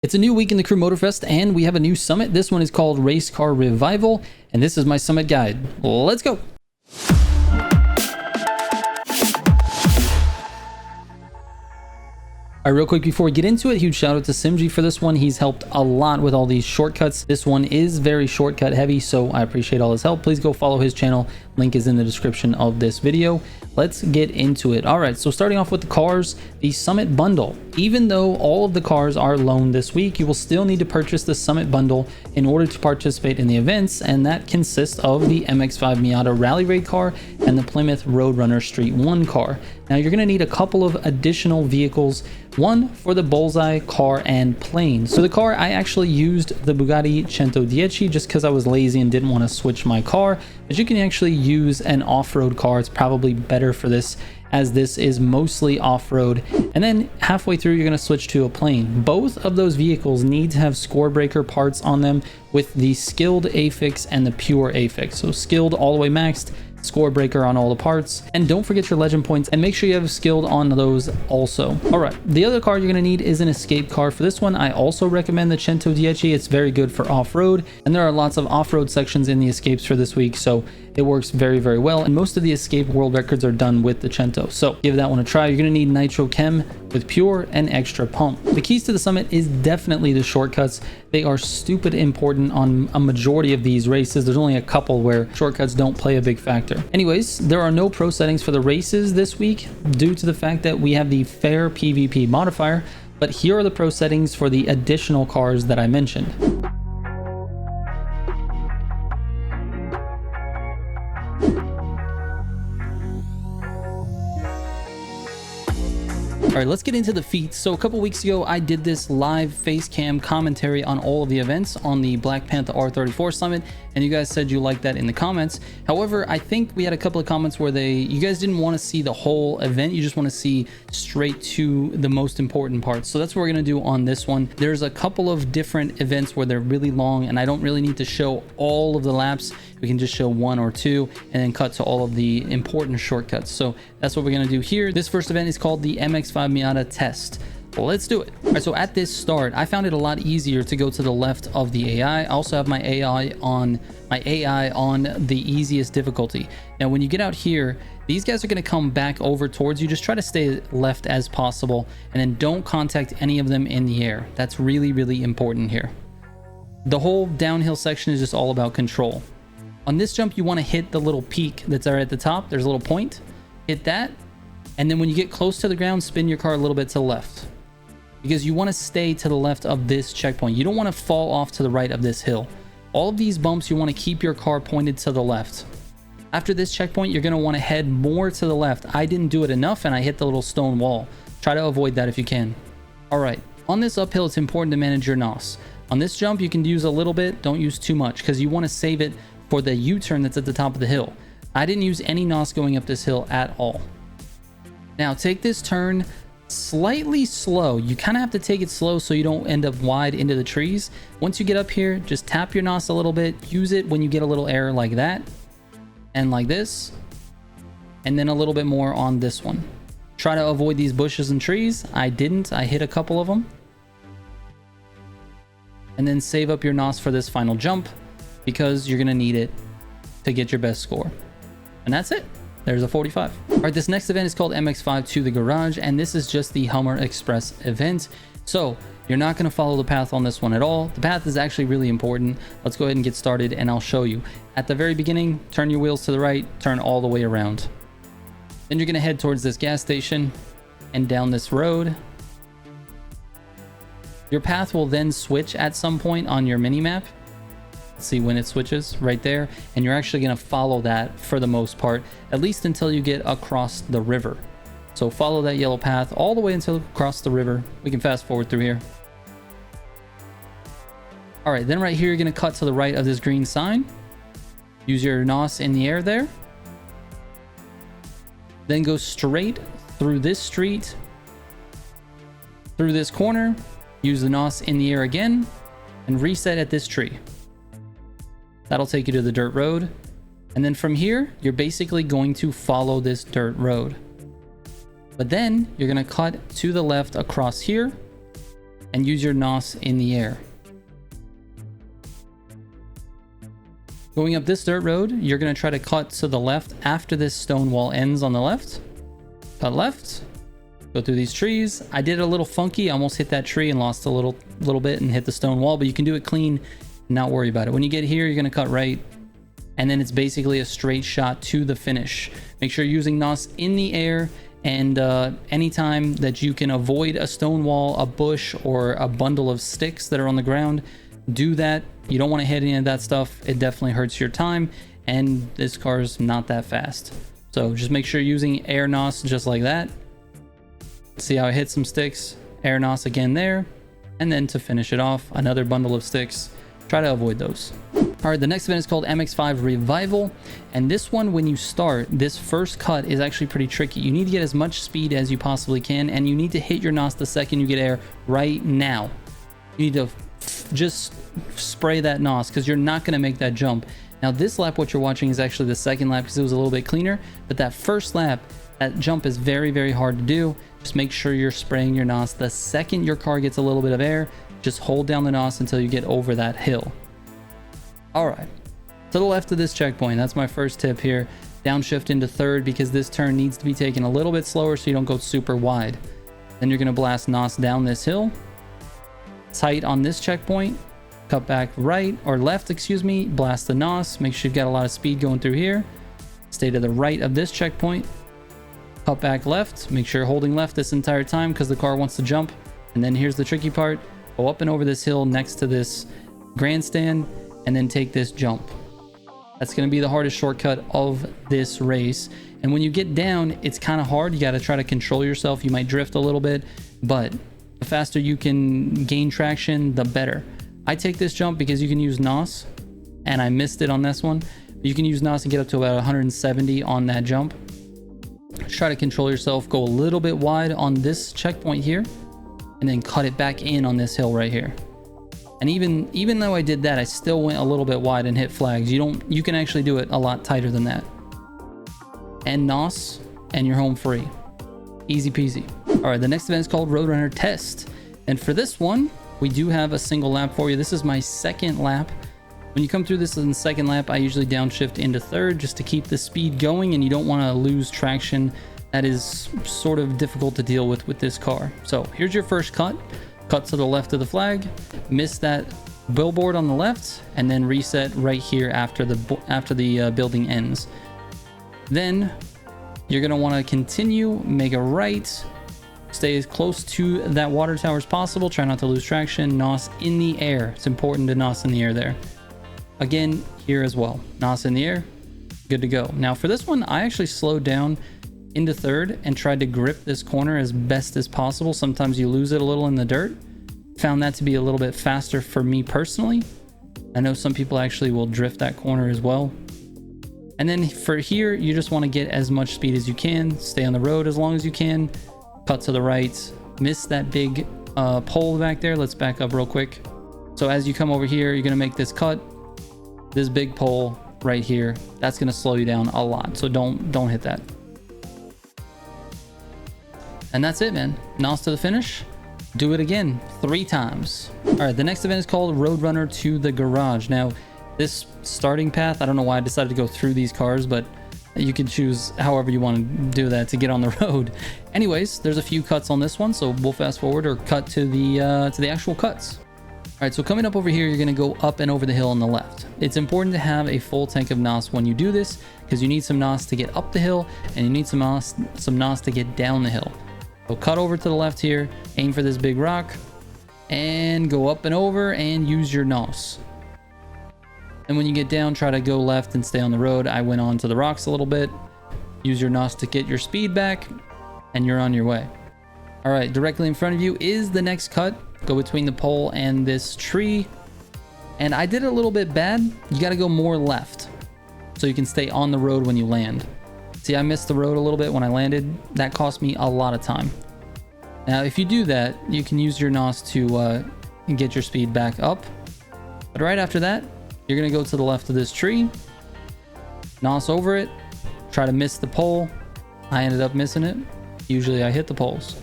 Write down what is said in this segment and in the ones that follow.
It's a new week in the Crew Motorfest, and we have a new summit. This one is called RACECAR Revival, and this is my summit guide. Let's go! All right, real quick before we get into it, huge shout out to Simji for this one. He's helped a lot with all these shortcuts. This one is very shortcut heavy, so I appreciate all his help. Please go follow his channel. Link is in the description of this video. Let's get into it. All right, so starting off with the cars, the Summit Bundle. Even though all of the cars are loaned this week, you will still need to purchase the Summit Bundle in order to participate in the events, and that consists of the MX-5 Miata Rally Raid car and the Plymouth Roadrunner Street 1 car. Now you're going to need a couple of additional vehicles, one for the Bullseye, car, and plane. So the car, I actually used the Bugatti 110 just because I was lazy and didn't want to switch my car, but you can actually use an off-road car. It's probably better for this, as this is mostly off-road. And then halfway through, you're going to switch to a plane. Both of those vehicles need to have score breaker parts on them with the skilled affix and the pure affix. So skilled all the way maxed, score breaker on all the parts, and don't forget your legend points, and make sure you have skilled on those also. All right, the other car you're going to need is an escape car. For this one, I also recommend the 110. It's very good for off-road, and there are lots of off-road sections in the escapes for this week, so it works very, very well. And most of the escape world records are done with the 110, so give that one a try. You're going to need nitro chem with pure and extra pump. The keys to the summit is definitely the shortcuts. They are stupid important on a majority of these races. There's only a couple where shortcuts don't play a big factor. Anyways, there are no pro settings for the races this week due to the fact that we have the fair PvP modifier, but here are the pro settings for the additional cars that I mentioned. All right, let's get into the feats. So a couple weeks ago, I did this live face cam commentary on all of the events on the Black Panther R34 Summit, and you guys said you liked that in the comments. However, I think we had a couple of comments where you guys didn't want to see the whole event. You just want to see straight to the most important parts. So that's what we're going to do on this one. There's a couple of different events where they're really long, and I don't really need to show all of the laps. We can just show one or two and then cut to all of the important shortcuts. So that's what we're going to do here. This first event is called the MX-5 Miata Test. Well, let's do it. All right, so at this start, I found it a lot easier to go to the left of the AI. I also have my AI on the easiest difficulty. Now, when you get out here, these guys are going to come back over towards you. Just try to stay left as possible, and then don't contact any of them in the air. That's really, really important here. The whole downhill section is just all about control. On this jump, you want to hit the little peak that's there at the top. There's a little point. Hit that. And then when you get close to the ground, spin your car a little bit to the left, because you want to stay to the left of this checkpoint. You don't want to fall off to the right of this hill. All of these bumps, you want to keep your car pointed to the left. After this checkpoint, you're going to want to head more to the left. I didn't do it enough, and I hit the little stone wall. Try to avoid that if you can. All right. On this uphill, it's important to manage your NOS. On this jump, you can use a little bit. Don't use too much, because you want to save it for the U-turn that's at the top of the hill. I didn't use any NOS going up this hill at all. Now take this turn slightly slow. You kind of have to take it slow so you don't end up wide into the trees. Once you get up here, just tap your NOS a little bit. Use it when you get a little error like that and like this, and then a little bit more on this one. Try to avoid these bushes and trees. I didn't. I hit a couple of them. And then save up your NOS for this final jump, because you're going to need it to get your best score. And that's it. There's a 45. All right, this next event is called MX-5 to the Garage, and this is just the Hummer Express event. So you're not going to follow the path on this one at all. The path is actually really important. Let's go ahead and get started, and I'll show you. At the very beginning, turn your wheels to the right, turn all the way around. Then you're going to head towards this gas station and down this road. Your path will then switch at some point on your mini map. See when it switches right there, and you're actually going to follow that for the most part, at least until you get across the river. So follow that yellow path all the way until you cross the river. We can fast forward through here. All right, then right here, you're going to cut to the right of this green sign. Use your NOS in the air there. Then go straight through this street, through this corner. Use the NOS in the air again, and reset at this tree. That'll take you to the dirt road. And then from here, you're basically going to follow this dirt road. But then you're going to cut to the left across here, and use your NOS in the air. Going up this dirt road, you're going to try to cut to the left after this stone wall ends on the left. Cut left. Go through these trees. I did it a little funky. I almost hit that tree and lost a little bit and hit the stone wall, but you can do it clean, not worry about it. When you get here, you're going to cut right, and then it's basically a straight shot to the finish. Make sure you're using NOS in the air, and anytime that you can avoid a stone wall, a bush, or a bundle of sticks that are on the ground, do that. You don't want to hit any of that stuff. It definitely hurts your time, and this car's not that fast. So just make sure you're using air NOS just like that. See how I hit some sticks? Air NOS again there, and then to finish it off, another bundle of sticks. Try to avoid those. All right, the next event is called MX5 Revival, and this one, when you start, this first cut is actually pretty tricky. You need to get as much speed as you possibly can, and you need to hit your NOS the second you get air right now. You need to just spray that NOS because you're not going to make that jump. Now this lap, what you're watching, is actually the second lap because it was a little bit cleaner, but that first lap, that jump is very, very hard to do. Just make sure you're spraying your NOS the second your car gets a little bit of air. Just hold down the NOS until you get over that hill. All right, to the left of this checkpoint, that's my first tip here. Downshift into third because this turn needs to be taken a little bit slower so you don't go super wide. Then you're going to blast NOS down this hill. Tight on this checkpoint, cut back right or left, excuse me, blast the NOS. Make sure you've got a lot of speed going through here. Stay to the right of this checkpoint. Cut back left. Make sure you're holding left this entire time because the car wants to jump. And then here's the tricky part. Go up and over this hill next to this grandstand and then take this jump. That's going to be the hardest shortcut of this race. And when you get down, it's kind of hard. You got to try to control yourself. You might drift a little bit, but the faster you can gain traction, the better. I take this jump because you can use NOS, and I missed it on this one. But you can use NOS and get up to about 170 on that jump. Try to control yourself. Go a little bit wide on this checkpoint here, and then cut it back in on this hill right here. And even though I did that, I still went a little bit wide and hit flags. You can actually do it a lot tighter than that. And NOS, and you're home free. Easy peasy. All right, the next event is called Roadrunner Test. And for this one, we do have a single lap for you. This is my second lap. When you come through this in the second lap, I usually downshift into third just to keep the speed going, and you don't want to lose traction. That is sort of difficult to deal with this car. So here's your first cut. Cut to the left of the flag, miss that billboard on the left, and then reset right here after the building ends. Then you're going to want to continue, make a right, stay as close to that water tower as possible. Try not to lose traction. NOS in the air. It's important to NOS in the air there. Again, here as well. NOS in the air. Good to go. Now for this one, I actually slowed down into third and tried to grip this corner as best as possible. Sometimes you lose it a little in the dirt. Found that to be a little bit faster for me personally. I know some people actually will drift that corner as well. And then for here, you just want to get as much speed as you can. Stay on the road as long as you can. Cut to the right. Miss that big pole back there. Let's back up real quick. So as you come over here, you're going to make this cut. This big pole right here, that's going to slow you down a lot. So don't hit that. And that's it, man. NOS to the finish. Do it again 3 times. All right, the next event is called Roadrunner to the Garage. Now, this starting path, I don't know why I decided to go through these cars, but you can choose however you want to do that to get on the road. Anyways, there's a few cuts on this one, so we'll fast forward or cut to the actual cuts. All right, so coming up over here, you're going to go up and over the hill on the left. It's important to have a full tank of NOS when you do this because you need some NOS to get up the hill and you need some NOS to get down the hill. So cut over to the left here, aim for this big rock, and go up and over and use your NOS. And when you get down, try to go left and stay on the road. I went on to the rocks a little bit. Use your NOS to get your speed back, and you're on your way. All right, directly in front of you is the next cut. Go between the pole and this tree. And I did it a little bit bad. You got to go more left so you can stay on the road when you land. See, I missed the road a little bit when I landed. That cost me a lot of time. Now, if you do that, you can use your NOS to get your speed back up. But right after that, you're going to go to the left of this tree. NOS over it. Try to miss the pole. I ended up missing it. Usually I hit the poles.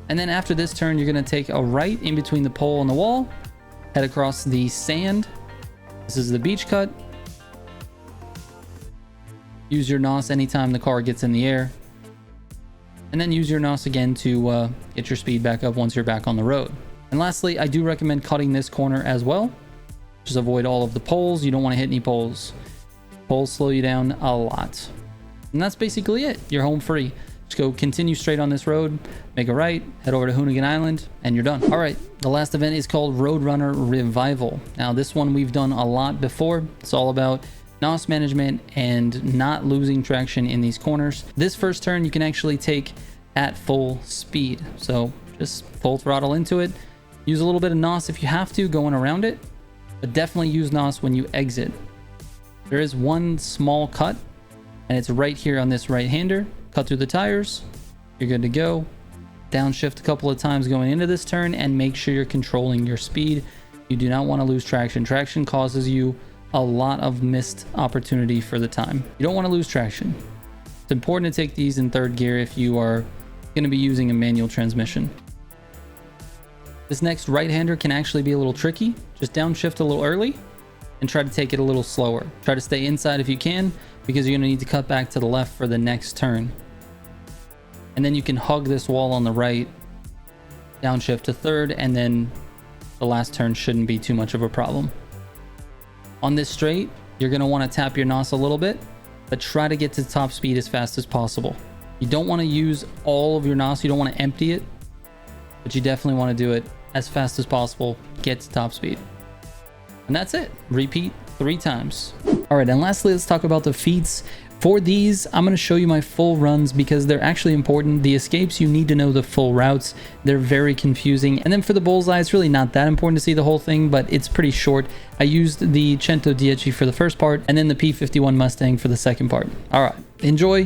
And then after this turn, you're going to take a right in between the pole and the wall, head across the sand. This is the beach cut. Use your NOS anytime the car gets in the air. And then use your NOS again to get your speed back up once you're back on the road. And lastly, I do recommend cutting this corner as well. Just avoid all of the poles. You don't want to hit any poles. Poles slow you down a lot. And that's basically it. You're home free. Just go continue straight on this road, make a right, head over to Hoonigan Island, and you're done. All right, the last event is called Roadrunner Revival. Now, this one we've done a lot before. It's all about NOS management and not losing traction in these corners. This first turn you can actually take at full speed. So just full throttle into it. Use a little bit of NOS if you have to going around it, but definitely use NOS when you exit. There is one small cut, and it's right here on this right-hander. Cut through the tires, you're good to go. Downshift a couple of times going into this turn, and make sure you're controlling your speed. You do not want to lose traction. Traction causes you a lot of missed opportunity for the time. You don't want to lose traction. It's important to take these in third gear if you are going to be using a manual transmission. This next right-hander can actually be a little tricky. Just downshift a little early and try to take it a little slower. Try to stay inside if you can, because you're going to need to cut back to the left for the next turn. And then you can hug this wall on the right, downshift to third, and then the last turn shouldn't be too much of a problem. On this straight, you're going to want to tap your NOS a little bit, but try to get to top speed as fast as possible. You don't want to use all of your NOS, you don't want to empty it, but you definitely want to do it as fast as possible, get to top speed. And that's it. Repeat 3 times. All right, and lastly, let's talk about the Feats. For these, I'm going to show you my full runs because they're actually important. The escapes, you need to know the full routes. They're very confusing. And then for the bullseye, it's really not that important to see the whole thing, but it's pretty short. I used the Cento 10 for the first part and then the P51 Mustang for the second part. All right, enjoy.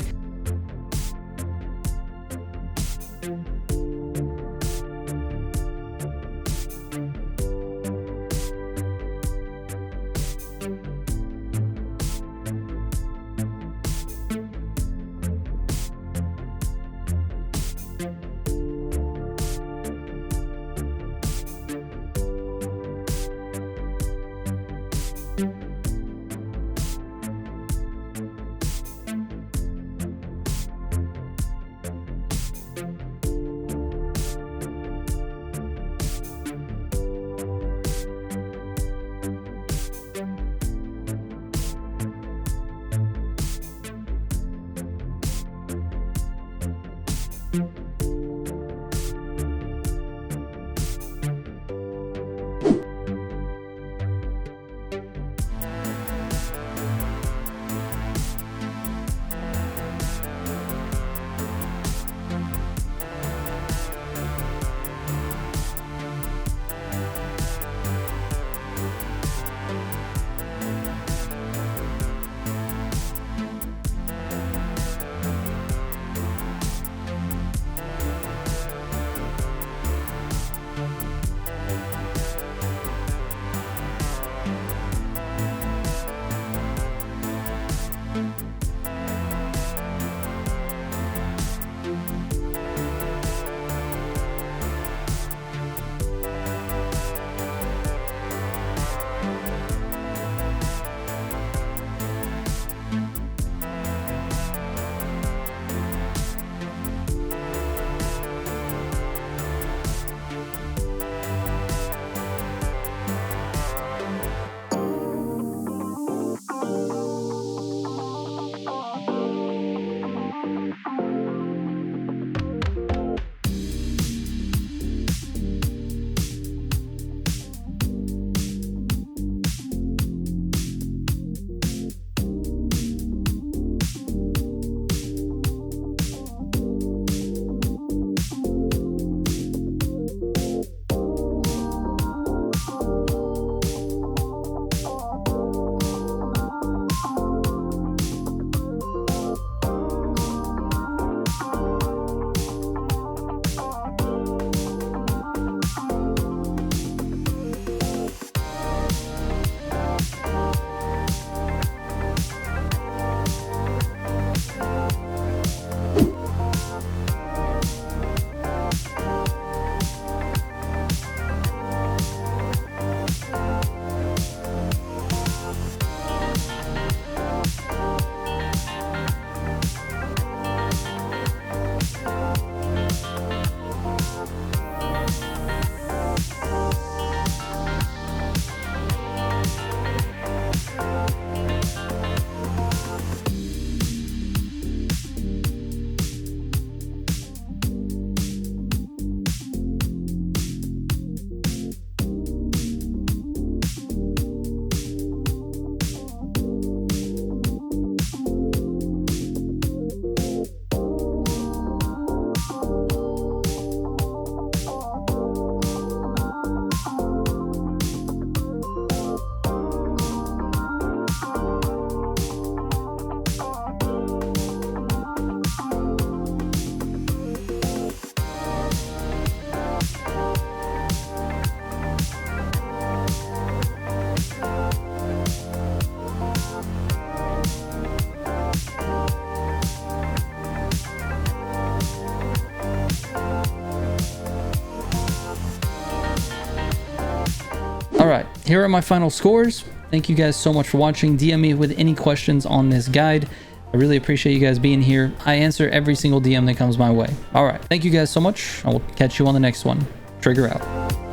All right, here are my final scores. Thank you guys so much for watching. DM me with any questions on this guide. I really appreciate you guys being here. I answer every single DM that comes my way. All right, thank you guys so much. I will catch you on the next one. Trigger out.